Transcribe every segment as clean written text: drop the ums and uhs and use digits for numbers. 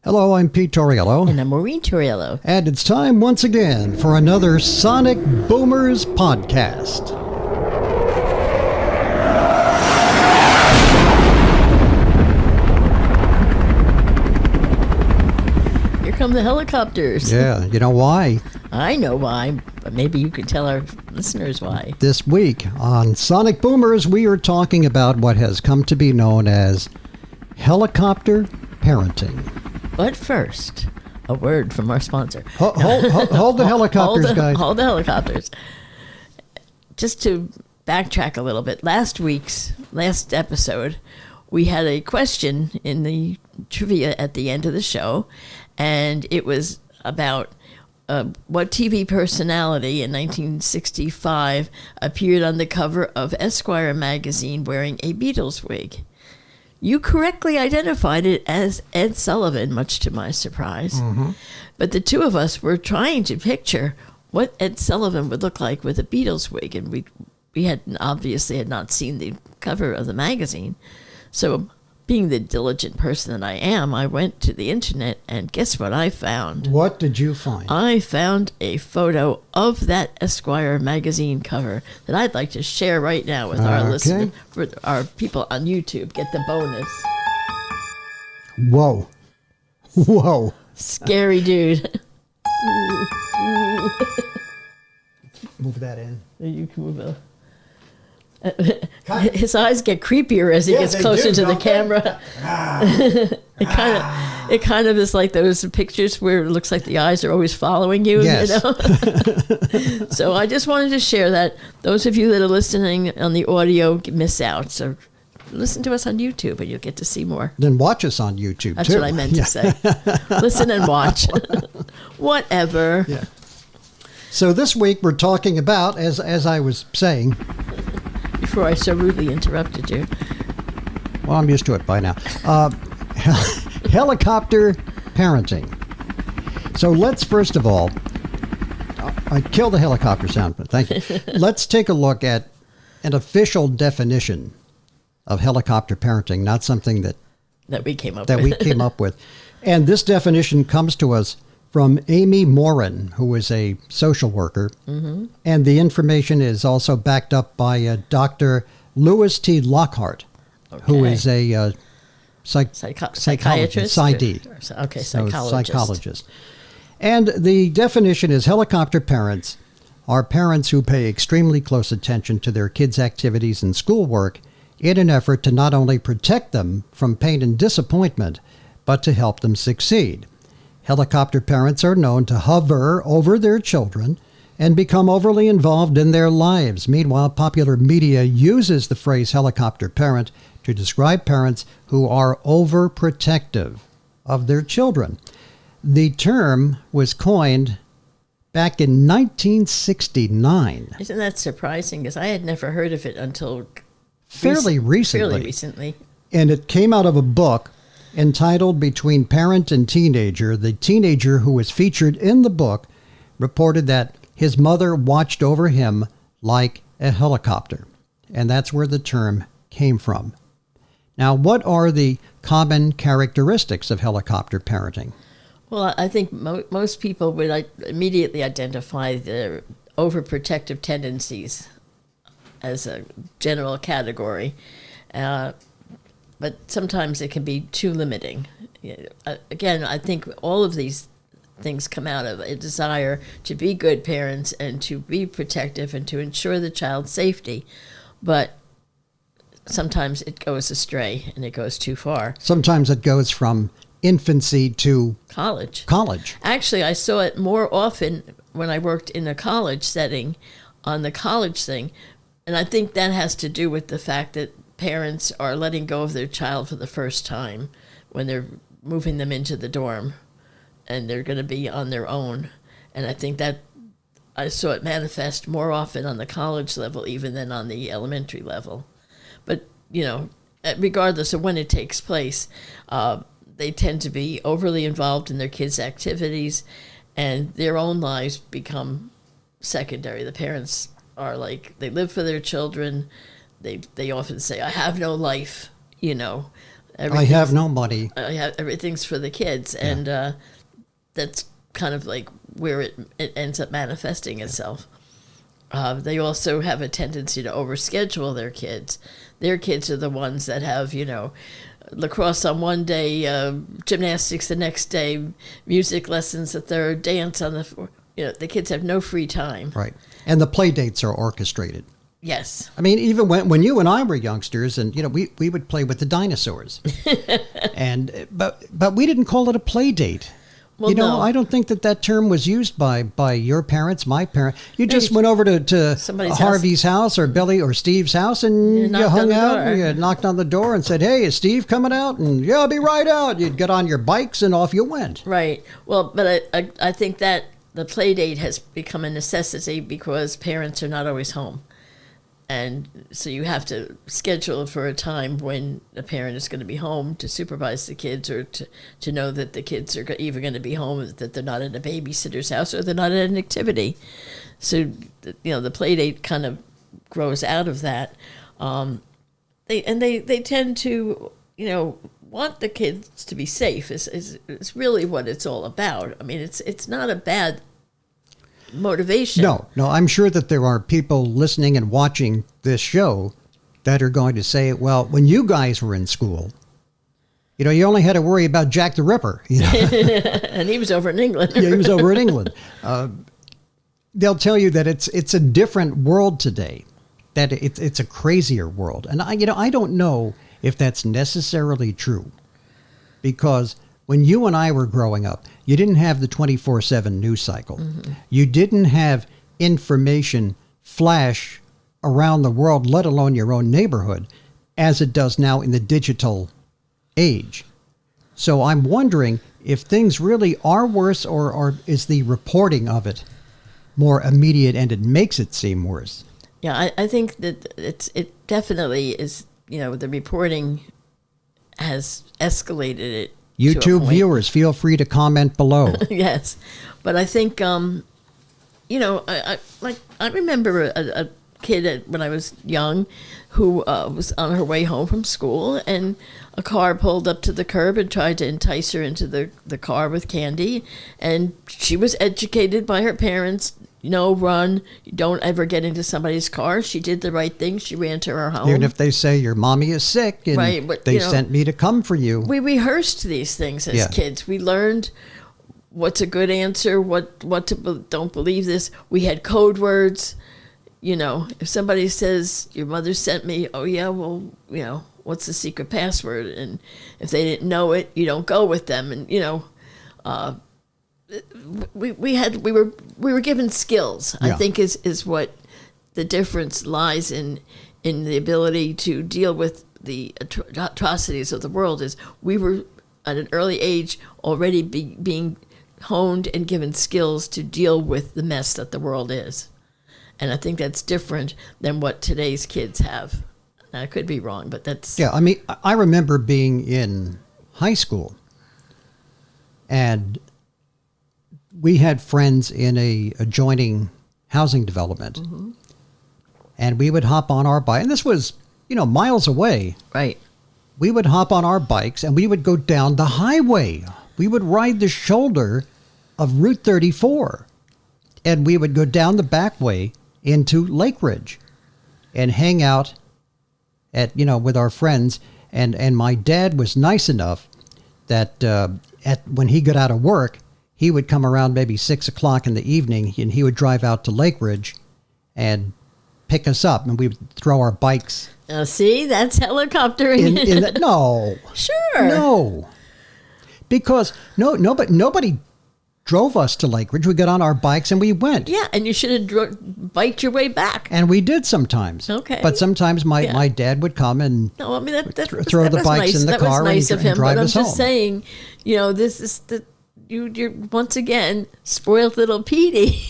Hello, I'm Pete Torriello. And I'm Maureen Torriello. And it's time once again for another Sonic Boomers podcast. Here come the helicopters. Yeah, you know why? I know why, but maybe you can tell our listeners why. This week on Sonic Boomers, we are talking about what has come to be known as helicopter parenting. But first, a word from our sponsor. Hold the helicopters, guys. Hold the helicopters. Just to backtrack a little bit, last episode, we had a question in the trivia at the end of the show, and it was about what TV personality in 1965 appeared on the cover of Esquire magazine wearing a Beatles wig. You correctly identified it as Ed Sullivan, much to my surprise. Mm-hmm. But the two of us were trying to picture what Ed Sullivan would look like with a Beatles wig, and we had obviously had not seen the cover of the magazine. So, being the diligent person that I am, I went to the internet, and guess what I found? What did you find? I found a photo of that Esquire magazine cover that I'd like to share right now with our listeners, for our people on YouTube. Get the bonus. Whoa. Whoa. Scary dude. Move that in. You can move it. His eyes get creepier as he gets closer to the camera. It kind of is like those pictures where it looks like the eyes are always following you. Yes. You know? So I just wanted to share that. Those of you that are listening on the audio miss out. So listen to us on YouTube and you'll get to see more. Then watch us on YouTube, That's too. what I meant to say. Listen and watch. Whatever. Yeah. So this week we're talking about, as I was saying... Before I so rudely interrupted you. Well, I'm used to it by now. Helicopter parenting. So let's first of all, I killed the helicopter sound, but thank you. Let's take a look at an official definition of helicopter parenting, not something that we came up with. And this definition comes to us from Amy Morin, who is a social worker. Mm-hmm. And the information is also backed up by Dr. Lewis T. Lockhart, who is a psychiatrist? PsyD. Okay, psychologist. And the definition is helicopter parents are parents who pay extremely close attention to their kids' activities and schoolwork in an effort to not only protect them from pain and disappointment, but to help them succeed. Helicopter parents are known to hover over their children and become overly involved in their lives. Meanwhile, popular media uses the phrase helicopter parent to describe parents who are overprotective of their children. The term was coined back in 1969. Isn't that surprising? Because I had never heard of it until fairly recently. And it came out of a book entitled Between Parent and Teenager. The teenager who was featured in the book reported that his mother watched over him like a helicopter. And that's where the term came from. Now, what are the common characteristics of helicopter parenting? Well, I think most people would immediately identify their overprotective tendencies as a general category. But sometimes it can be too limiting. Again, I think all of these things come out of a desire to be good parents and to be protective and to ensure the child's safety. But sometimes it goes astray and it goes too far. Sometimes it goes from infancy to college. Actually, I saw it more often when I worked in a college setting on the college thing. And I think that has to do with the fact that parents are letting go of their child for the first time when they're moving them into the dorm and they're going to be on their own. And I think that I saw it manifest more often on the college level even than on the elementary level. But, regardless of when it takes place, they tend to be overly involved in their kids' activities and their own lives become secondary. The parents are they live for their children. They often say, I have no life, I have no money. Everything's for the kids, and that's kind of like where it ends up manifesting itself. They also have a tendency to overschedule their kids. Their kids are the ones that have, lacrosse on one day, gymnastics the next day, music lessons the third, dance on the fourth. The kids have no free time. Right. And the play dates are orchestrated. Yes. I mean, even when you and I were youngsters, and we would play with the dinosaurs, but we didn't call it a play date. Well, no. I don't think that term was used by your parents, my parents. You just went over to Harvey's house or Billy or Steve's house, and you hung out, and you knocked on the door and said, "Hey, is Steve coming out?" And yeah, I'll be right out. You'd get on your bikes and off you went. Right. Well, but I think that the play date has become a necessity because parents are not always home. And so you have to schedule for a time when the parent is going to be home to supervise the kids, or to know that the kids are either going to be home, that they're not at a babysitter's house, or they're not at an activity. So, the play date kind of grows out of that. They tend to, want the kids to be safe is really what it's all about. I mean, it's not a bad motivation. No, I'm sure that there are people listening and watching this show that are going to say, well, when you guys were in school, you only had to worry about Jack the Ripper. And he was over in England. Yeah, he was over in England. They'll tell you that it's a different world today, that it's a crazier world. And I don't know if that's necessarily true, because when you and I were growing up, you didn't have the 24/7 news cycle. Mm-hmm. You didn't have information flash around the world, let alone your own neighborhood, as it does now in the digital age. So I'm wondering if things really are worse, or is the reporting of it more immediate and it makes it seem worse? Yeah, I think that it definitely is, the reporting has escalated it. YouTube viewers, feel free to comment below. Yes, but I think I remember a kid when I was young who was on her way home from school, and a car pulled up to the curb and tried to entice her into the car with candy, and she was educated by her parents. Run. You don't ever get into somebody's car. She did the right thing. She ran to her home. Even if they say your mommy is sick and right, but, they sent me to come for you. We rehearsed these things as kids. We learned what's a good answer, what to don't believe this. We had code words. If somebody says your mother sent me, oh yeah, well, what's the secret password? And if they didn't know it, you don't go with them. And we were given skills. Yeah. I think is what the difference lies in the ability to deal with the atrocities of the world. Is we were at an early age already being honed and given skills to deal with the mess that the world is, and I think that's different than what today's kids have. Now, I could be wrong, but that's I mean, I remember being in high school, and we had friends in a adjoining housing development, mm-hmm. and we would hop on our bike, and this was, miles away. Right. We would hop on our bikes and we would go down the highway. We would ride the shoulder of Route 34, and we would go down the back way into Lake Ridge and hang out with our friends. And my dad was nice enough that when he got out of work, he would come around maybe 6 o'clock in the evening, and he would drive out to Lake Ridge and pick us up, and we would throw our bikes. See, that's helicoptering. No. Sure. No. Because nobody drove us to Lake Ridge. We got on our bikes and we went. Yeah, and you should have biked your way back. And we did sometimes. Okay. But sometimes my dad would come and throw the bikes in the car and drive us home. But I'm just saying, this is you're once again spoiled little Petey.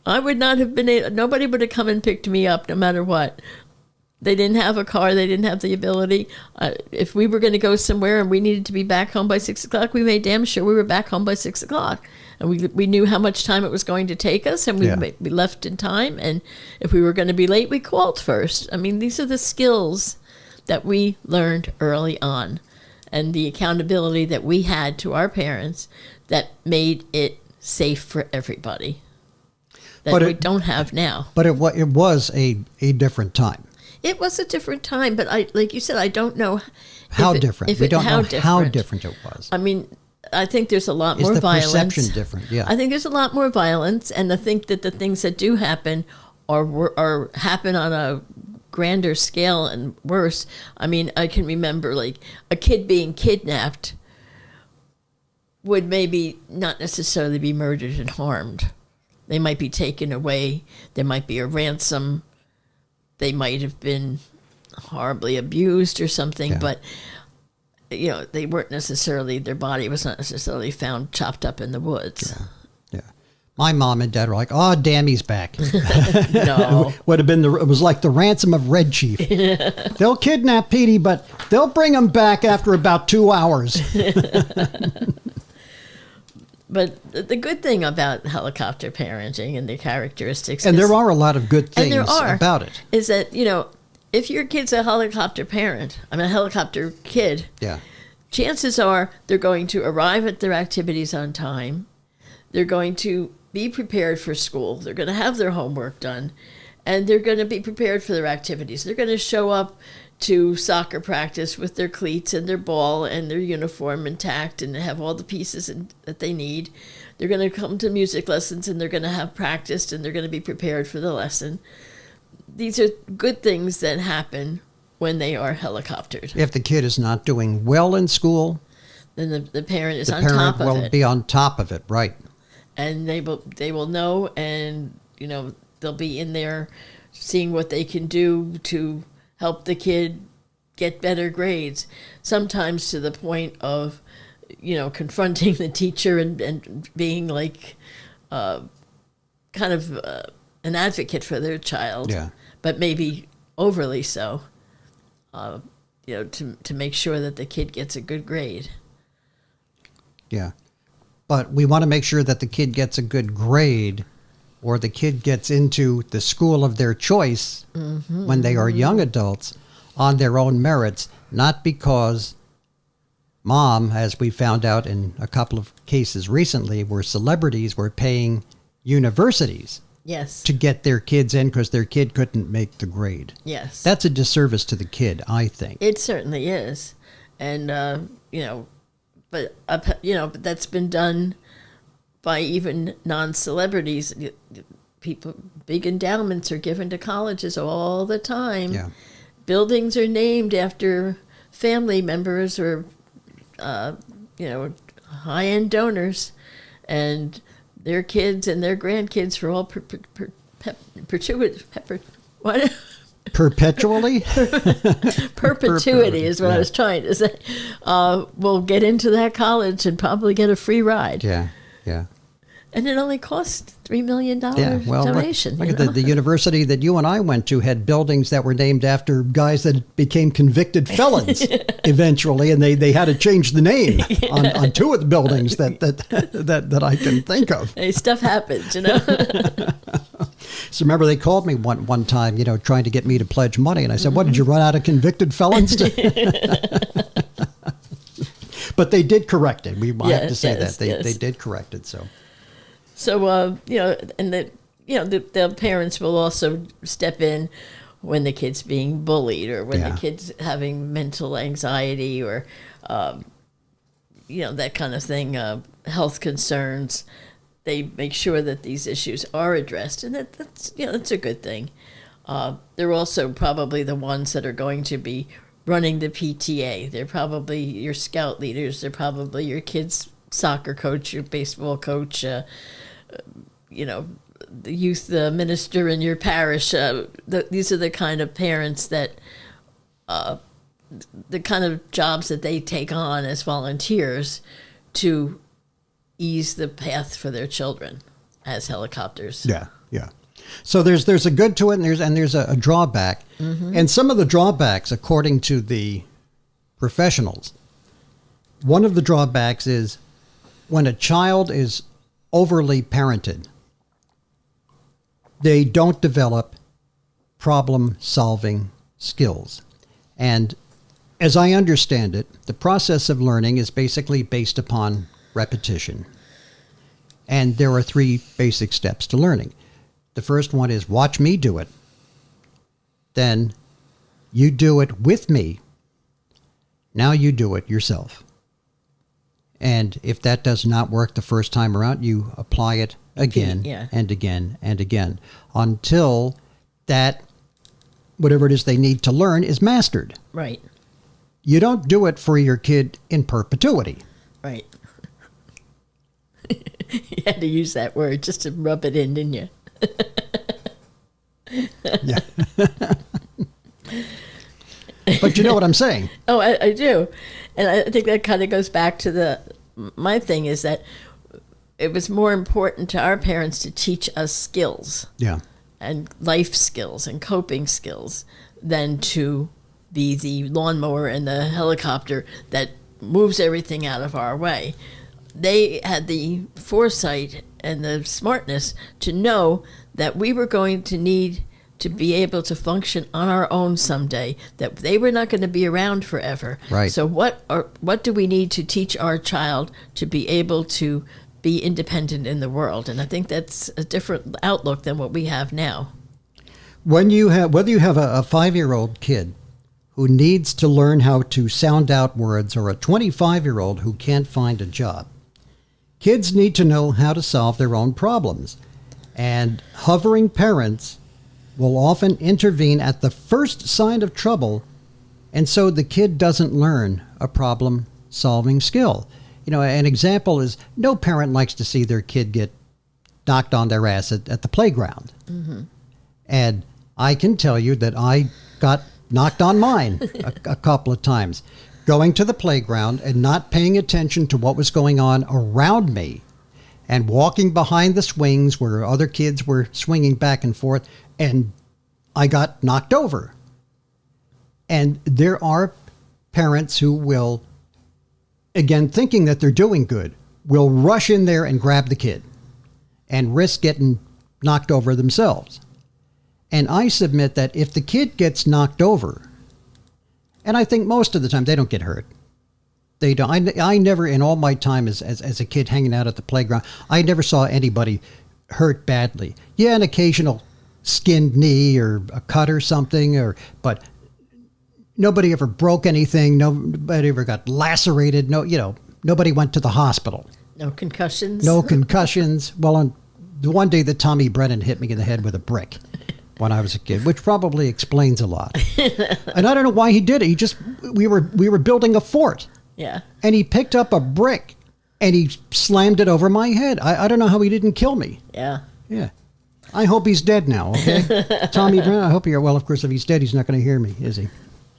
I would not have been able, nobody would have come and picked me up no matter what. They didn't have a car. They didn't have the ability. If we were going to go somewhere and we needed to be back home by 6 o'clock, we made damn sure we were back home by 6 o'clock. And we knew how much time it was going to take us, and we left in time. And if we were going to be late, we called first. I mean, these are the skills that we learned early on and the accountability that we had to our parents that made it safe for everybody that we don't have now. But it was a different time. It was a different time, but like you said, I don't know how different. We don't know how different it was. I mean, I think there's a lot more violence. Is the perception different? Yeah. I think there's a lot more violence, and I think that the things that do happen or happen on a grander scale and worse. I mean, I can remember like a kid being kidnapped would maybe not necessarily be murdered and harmed. They might be taken away. There might be a ransom. They might have been horribly abused or something, but you know, they weren't necessarily, their body was not necessarily found chopped up in the woods. Yeah. My mom and dad were like, "Oh, damn, he's back." No. Would have been it was like the ransom of Red Chief. They'll kidnap Petey, but they'll bring him back after about 2 hours. But the good thing about helicopter parenting and the characteristics, and there are a lot of good things about it, is that, you know, if your kid's a helicopter parent, I'm a helicopter kid, chances are they're going to arrive at their activities on time. They're going to be prepared for school. They're going to have their homework done, and they're going to be prepared for their activities. They're going to show up to soccer practice with their cleats and their ball and their uniform intact and have all the pieces that they need. They're going to come to music lessons and they're going to have practiced and they're going to be prepared for the lesson. These are good things that happen when they are helicoptered. If the kid is not doing well in school, then the parent is on top of it. The parent will be on top of it, right. And they will know, and you know, they'll be in there seeing what they can do to help the kid get better grades, sometimes to the point of, you know, confronting the teacher and being like kind of an advocate for their child, but maybe overly so, you know, to make sure that the kid gets a good grade. Yeah. But we want to make sure that the kid gets a good grade or the kid gets into the school of their choice when they are young adults on their own merits, not because mom, as we found out in a couple of cases recently, where celebrities were paying universities to get their kids in because their kid couldn't make the grade. Yes. That's a disservice to the kid, I think. It certainly is. And, you know, but that's been done by even non-celebrities. People, big endowments are given to colleges all the time. Yeah. Buildings are named after family members or, you know, high-end donors, and their kids and their grandkids are all perpetually? Perpetuity is what I was trying to say. Will get into that college and probably get a free ride. Yeah. And it only cost $3 million donation. Look at the university that you and I went to had buildings that were named after guys that became convicted felons eventually, and they had to change the name on two of the buildings that I can think of. Hey, stuff happens, you know. So remember, they called me one time, you know, trying to get me to pledge money, and I said, "What, did you run out of convicted felons?" But they did correct it. I have to say that they did correct it. So, you know, and the parents will also step in when the kid's being bullied or when the kid's having mental anxiety or, you know, that kind of thing, health concerns. They make sure that these issues are addressed, and that's a good thing. They're also probably the ones that are going to be running the PTA. They're probably your scout leaders. They're probably your kid's soccer coach, your baseball coach, you know, the youth minister in your parish. These are the kind of parents that, the kind of jobs that they take on as volunteers to ease the path for their children as helicopters. Yeah. So there's a good to it, and there's a drawback. And some of the drawbacks, according to the professionals, one of the drawbacks is when a child is overly parented, they don't develop problem-solving skills. And as I understand it, the process of learning is basically based upon repetition. And there are 3 basic steps to learning. The first one is watch me do it. Then you do it with me. Now you do it yourself. And if that does not work the first time around, you apply it again and again and again until that, whatever it is they need to learn, is mastered. Right. You don't do it for your kid in perpetuity. Right. You had to use that word just to rub it in, didn't you? Yeah. But you know what I'm saying. Oh, I do. And I think that kind of goes back to my thing is that it was more important to our parents to teach us skills. Yeah. And life skills and coping skills than to be the lawnmower and the helicopter that moves everything out of our way. They had the foresight and the smartness to know that we were going to need to be able to function on our own someday, that they were not going to be around forever. Right. So what do we need to teach our child to be able to be independent in the world? And I think that's a different outlook than what we have now. Whether you have a 5-year-old kid who needs to learn how to sound out words or a 25-year-old who can't find a job, kids need to know how to solve their own problems. And hovering parents will often intervene at the first sign of trouble, and so the kid doesn't learn a problem-solving skill. You know, an example is no parent likes to see their kid get knocked on their ass at the playground. Mm-hmm. And I can tell you that I got knocked on mine a couple of times. Going to the playground and not paying attention to what was going on around me and walking behind the swings where other kids were swinging back and forth, and I got knocked over. And there are parents who will, again, thinking that they're doing good, will rush in there and grab the kid and risk getting knocked over themselves. And I submit that if the kid gets knocked over, and I think most of the time they don't get hurt. They don't. I never, in all my time as a kid hanging out at the playground, I never saw anybody hurt badly. Yeah, an occasional skinned knee or a cut or something, but nobody ever broke anything. Nobody ever got lacerated. Nobody went to the hospital. No concussions. No concussions. Well, on the one day that Tommy Brennan hit me in the head with a brick when I was a kid, which probably explains a lot. And I don't know why he did it. We were building a fort. Yeah. And he picked up a brick and he slammed it over my head. I don't know how he didn't kill me. Yeah. Yeah. I hope he's dead now, okay? Tommy Brennan, I hope you're, well, of course, if he's dead, he's not going to hear me, is he?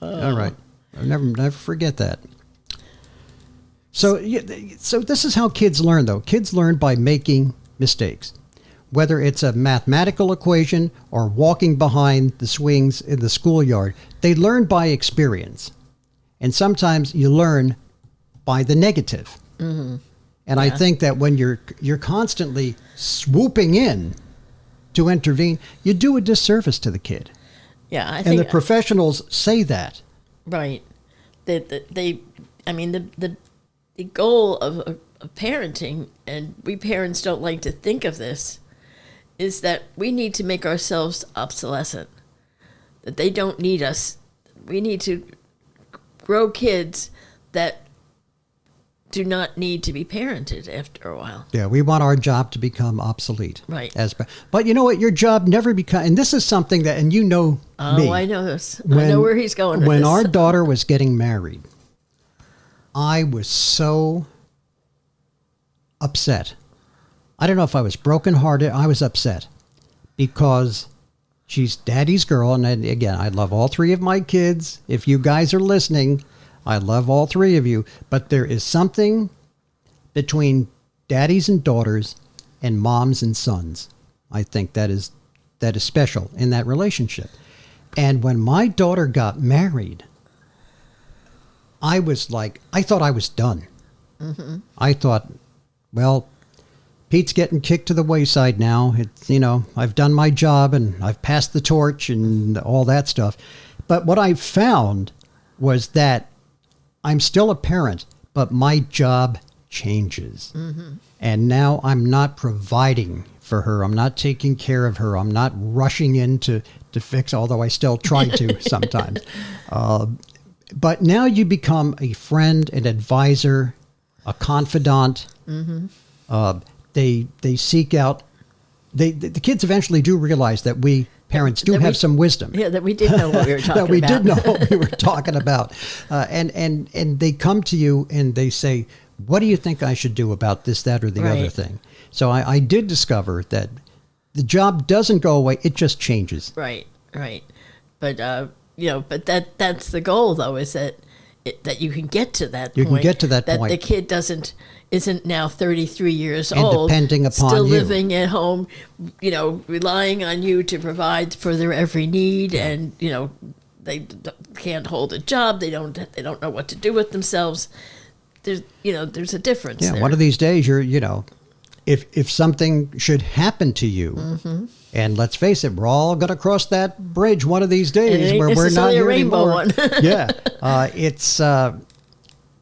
All right. I'll never forget that. So this is how kids learn, though. Kids learn by making mistakes. Whether it's a mathematical equation or walking behind the swings in the schoolyard, they learn by experience. And sometimes you learn by the negative. Mm-hmm. And I think that when you're constantly swooping in to intervene, you do a disservice to the kid. Yeah, I think. And the professionals say that. Right. The goal of parenting, and we parents don't like to think of this, is that we need to make ourselves obsolescent. That they don't need us. We need to grow kids that do not need to be parented after a while. Yeah, we want our job to become obsolete. Right. But you know what? Your job never becomes, and this is something that, and you know me. Oh, I know this. I know where he's going with this. When our daughter was getting married, I was so upset. I don't know if I was brokenhearted. I was upset because she's daddy's girl. And again, I love all 3 of my kids. If you guys are listening, I love all 3 of you. But there is something between daddies and daughters and moms and sons. I think that is special in that relationship. And when my daughter got married, I thought I was done. Mm-hmm. I thought, well, Pete's getting kicked to the wayside now. It's, I've done my job and I've passed the torch and all that stuff. But what I found was that I'm still a parent, but my job changes. And now I'm not providing for her. I'm not taking care of her. I'm not rushing in to fix, although I still try to sometimes. But now you become a friend, an advisor, a confidant. They seek out, the kids eventually do realize that we parents do have some wisdom. Yeah, that we did know what we were talking that we about. did know what we were talking about. And they come to you and they say, what do you think I should do about this, that, or the other Right. thing? So I did discover that the job doesn't go away. It just changes. Right. But, but that's the goal, though, is that you can get to that point. You can get to that That point. the kid isn't now 33 years And old. depending upon still you. living at home, relying on you to provide for their every need. And, they can't hold a job. They don't know what to do with themselves. There's a difference Yeah, there. one of these days, if something should happen to you, and let's face it, we're all going to cross that bridge one of these And it days ain't where we're not necessarily a here rainbow anymore. one. Yeah, it's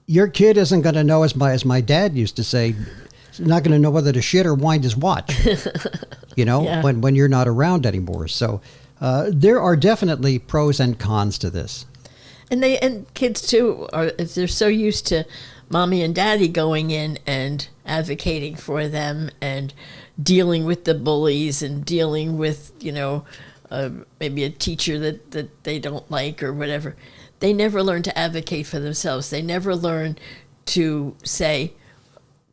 your kid isn't going to know, as my dad used to say, he's not going to know whether to shit or wind his watch. Yeah. when you're not around anymore. So there are definitely pros and cons to this. And kids too they're so used to mommy and daddy going in and advocating for them and dealing with the bullies and dealing with maybe a teacher that they don't like or whatever. They never learn to advocate for themselves. They never learn to say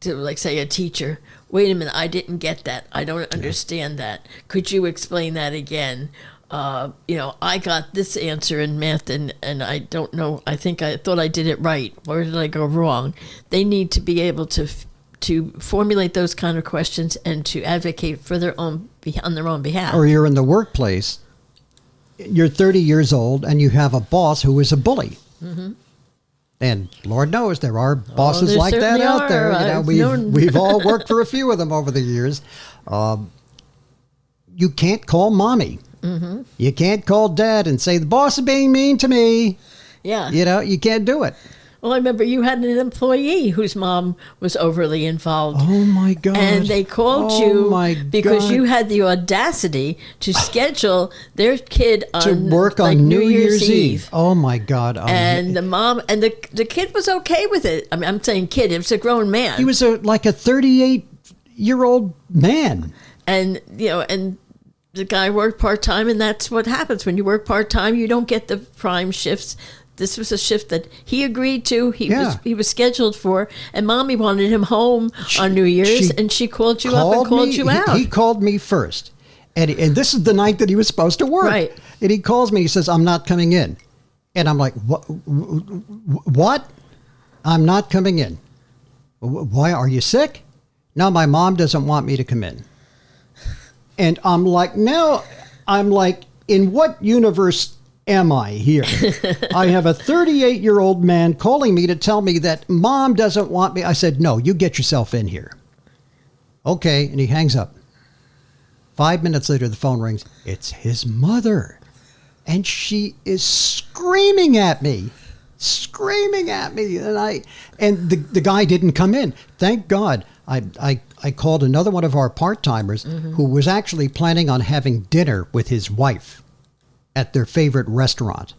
a teacher, wait a minute, I didn't get that. I don't understand that. Could you explain that again? I got this answer in math and I don't know. I thought I did it right. Where did I go wrong? They need to be able to formulate those kind of questions and to advocate for on their own behalf. Or you're in the workplace, you're 30 years old, and you have a boss who is a bully. And Lord knows there are bosses there like that certainly out there. are. We've all worked for a few of them over the years. You can't call mommy. You can't call dad and say, the boss is being mean to me. Yeah. You can't do it. Well, I remember you had an employee whose mom was overly involved. Oh, my God. And they called you because you had the audacity to schedule their kid on to work on New Year's Eve. Oh, my God. And the mom and the kid was okay with it. I mean, I'm saying kid, it was a grown man. He was like a 38-year-old man. And, and the guy worked part-time, and that's what happens. When you work part-time, you don't get the prime shifts. This was a shift that he agreed to. He was scheduled for, and mommy wanted him home on New Year's, and she called you up and called you out. He called me first, and this is the night that he was supposed to work. Right. And he calls me. He says, "I'm not coming in," and I'm like, "What? I'm not coming in. Why? Are you sick?" "No, my mom doesn't want me to come in." And I'm like, in what universe am I here? I have a 38-year-old man calling me to tell me that mom doesn't want me. I said, "No, you get yourself in here." Okay. And he hangs up. 5 minutes later, the phone rings. It's his mother. And she is screaming at me. And the guy didn't come in. Thank God. I called another one of our part-timers who was actually planning on having dinner with his wife at their favorite restaurant.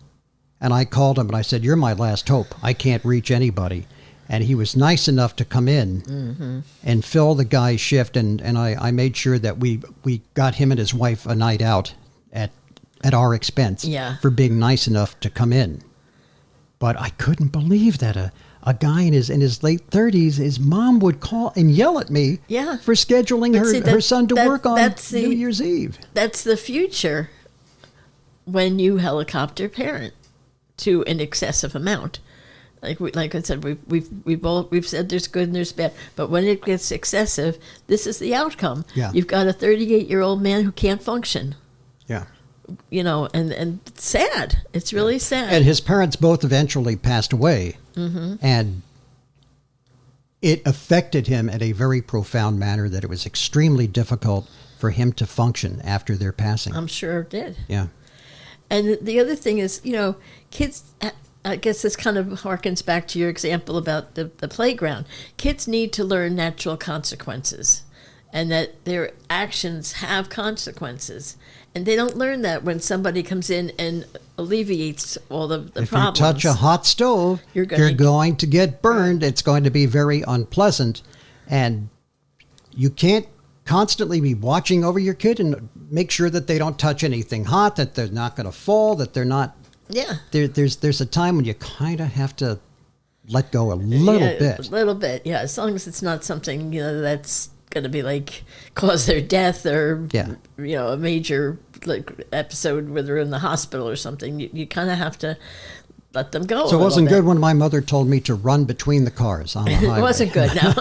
And I called him and I said, "You're my last hope. I can't reach anybody." And he was nice enough to come in and fill the guy's shift. And I made sure that we got him and his wife a night out at our expense for being nice enough to come in. But I couldn't believe that a guy in his late 30s, his mom would call and yell at me for scheduling her son to work on New Year's Eve. That's the future when you helicopter parent to an excessive amount. Like I said, we've said there's good and there's bad, but when it gets excessive, this is the outcome. Yeah. You've got a 38-year-old man who can't function. Yeah. And it's sad. It's really sad. And his parents both eventually passed away, and it affected him in a very profound manner that it was extremely difficult for him to function after their passing. I'm sure it did. Yeah. And the other thing is, kids I guess this kind of harkens back to your example about the playground. Kids need to learn natural consequences and that their actions have consequences. And they don't learn that when somebody comes in and alleviates all the problems. If you touch a hot stove, you're going to get burned. It's going to be very unpleasant. And you can't constantly be watching over your kid and make sure that they don't touch anything hot, that they're not going to fall, that they're not. Yeah. There's a time when you kind of have to let go a little bit. A little bit, yeah. As long as it's not something, that's going to be like cause their death or, a major episode where they're in the hospital or something. You kind of have to let them go. So it wasn't good when my mother told me to run between the cars on the highway. It wasn't good, no.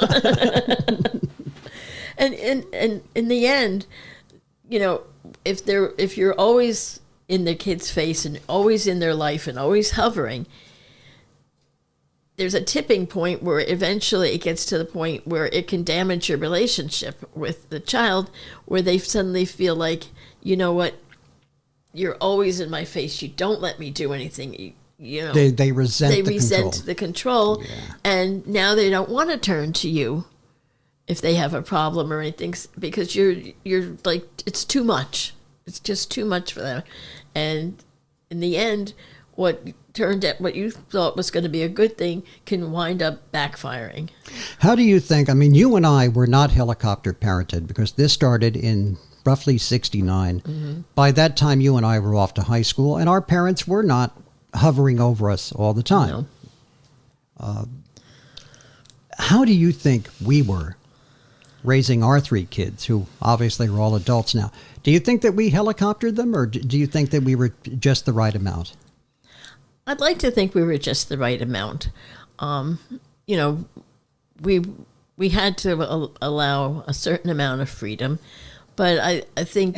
And in the end, if you're always in the kid's face and always in their life and always hovering, there's a tipping point where eventually it gets to the point where it can damage your relationship with the child, where they suddenly feel like, you know what, you're always in my face. You don't let me do anything. They resent the control, and now they don't want to turn to you if they have a problem or anything, because you're like, it's too much. It's just too much for them. And in the end, what you thought was going to be a good thing can wind up backfiring. How do you think, you and I were not helicopter parented because this started in roughly 69. Mm-hmm. By that time, you and I were off to high school, and our parents were not hovering over us all the time. No. How do you think we were raising our 3 kids, who obviously are all adults now? Do you think that we helicoptered them, or do you think that we were just the right amount? I'd like to think we were just the right amount. We had to allow a certain amount of freedom, but I think...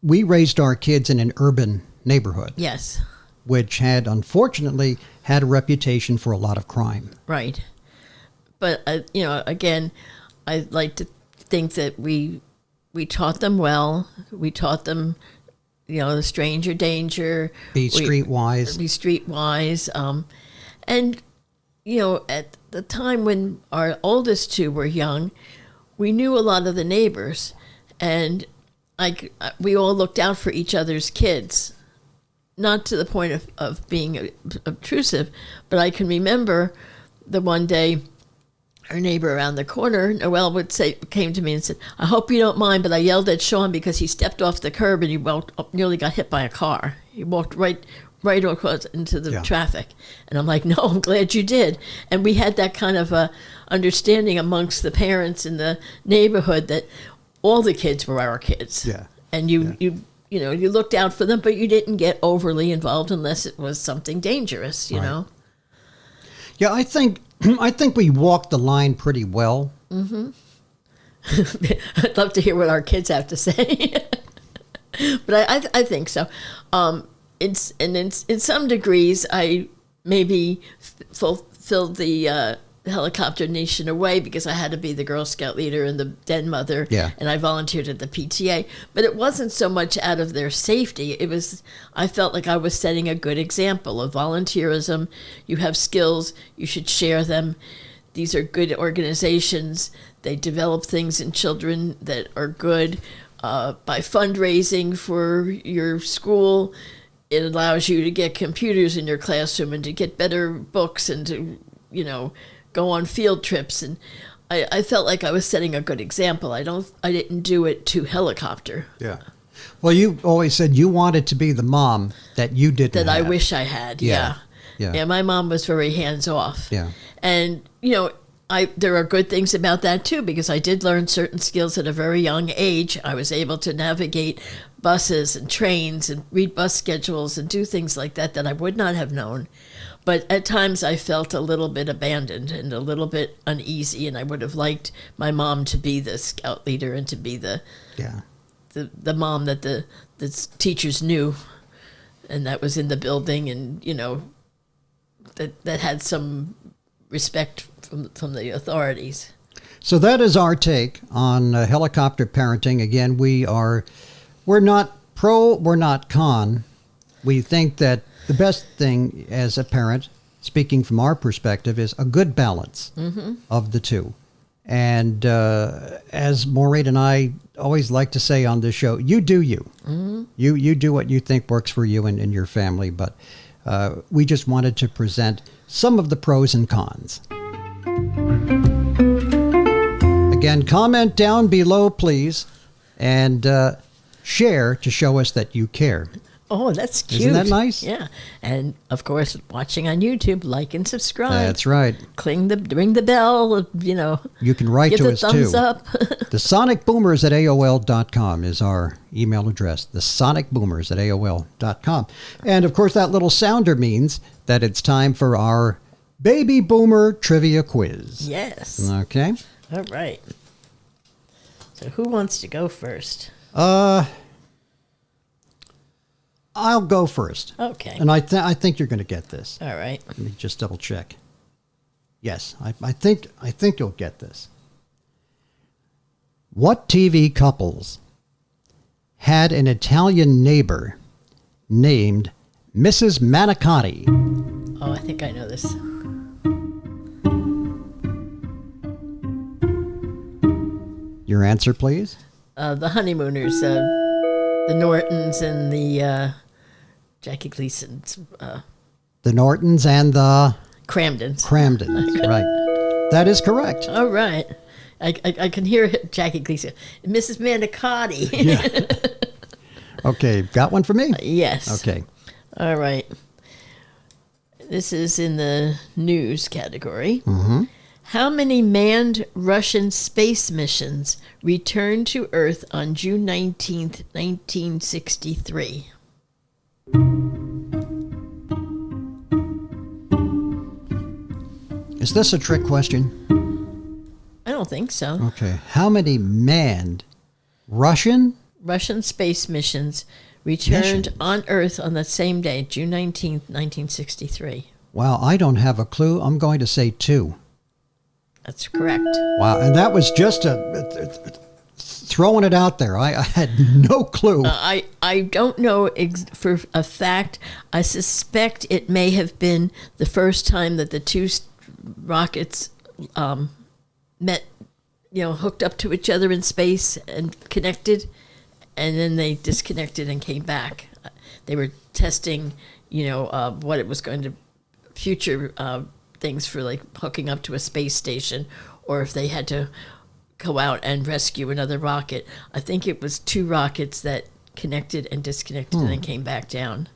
we raised our kids in an urban neighborhood. Yes. Which had, unfortunately, had a reputation for a lot of crime. Right. But, again, I like to think that we taught them well. We taught them, the stranger danger. Be streetwise. Be streetwise. And, at the time when our oldest 2 were young, we knew a lot of the neighbors. And we all looked out for each other's kids. Not to the point of being obtrusive, but I can remember the one day our neighbor around the corner, Noelle came to me and said, "I hope you don't mind, but I yelled at Sean because he stepped off the curb and he nearly got hit by a car. He walked right across into the traffic." And I'm like, "No, I'm glad you did." And we had that kind of understanding amongst the parents in the neighborhood that all the kids were our kids. Yeah. And you looked out for them, but you didn't get overly involved unless it was something dangerous, you know? Yeah, I think we walked the line pretty well. Mm-hmm. I'd love to hear what our kids have to say. But I think so. In some degrees, I maybe fulfilled the helicopter niche in a way because I had to be the Girl Scout leader and the den mother, and I volunteered at the PTA. But it wasn't so much out of their safety. I felt like I was setting a good example of volunteerism. You have skills, you should share them. These are good organizations. They develop things in children that are good. By fundraising for your school, it allows you to get computers in your classroom and to get better books and to, go on field trips. And I felt like I was setting a good example. I didn't do it to helicopter. Yeah. Well, you always said you wanted to be the mom that you didn't have. That I wish I had. Yeah. My mom was very hands off. Yeah. And, there are good things about that too, because I did learn certain skills at a very young age. I was able to navigate buses and trains and read bus schedules and do things like that I would not have known. But at times I felt a little bit abandoned and a little bit uneasy, and I would have liked my mom to be the scout leader and to be the mom that the teachers knew and that was in the building and, that had some respect from the authorities. So that is our take on helicopter parenting. Again, we're not pro, we're not con. We think that the best thing as a parent, speaking from our perspective, is a good balance of the two. And as Maureen and I always like to say on this show, you do you. You do what you think works for you and your family. But we just wanted to present some of the pros and cons. Again, comment down below, please, and share to show us that you care. Oh, that's cute. Isn't that nice? Yeah. And, of course, watching on YouTube, like and subscribe. That's right. Ring the bell, You can write to us, too. Give the thumbs up. The sonicboomers@aol.com is our email address. The sonicboomers@aol.com. And, of course, that little sounder means that it's time for our Baby Boomer Trivia Quiz. Yes. Okay. All right. So who wants to go first? I'll go first. Okay. And I think you're going to get this. All right. Let me just double check. Yes, I think you'll get this. What TV couples had an Italian neighbor named Mrs. Manicotti? Oh, I think I know this. Your answer, please. The honeymooners, the Nortons and the Jackie Gleason's. The Nortons and the Cramdens. Right. That is correct. All right. I can hear Jackie Gleason. Mrs. Manicotti. Yeah. Okay, got one for me? Yes. Okay. All right. This is in the news category. Mm-hmm. How many manned Russian space missions returned to Earth on June 19th, 1963? Is this a trick question? I don't think so. Okay. How many manned Russian space missions returned on Earth on the same day, June 19th, 1963? Wow, I don't have a clue. I'm going to say 2. That's correct. Wow, and that was just throwing it out there. I had no clue. I don't know for a fact. I suspect it may have been the first time that the two rockets met, hooked up to each other in space and connected, and then they disconnected and came back. They were testing, what it was going to future things for, like hooking up to a space station, or if they had to go out and rescue another rocket. I think it was 2 rockets that connected and disconnected and then came back down.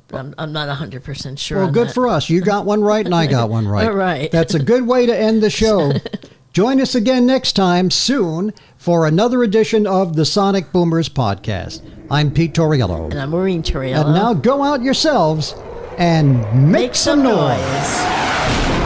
But I'm not 100% sure. Well, on good that. for us. You got one right and I got one right. All right. That's a good way to end the show. Join us again next time soon for another edition of the Sonic Boomers podcast. I'm Pete Torriello. And I'm Maureen Torriello. And now go out yourselves and make some noise.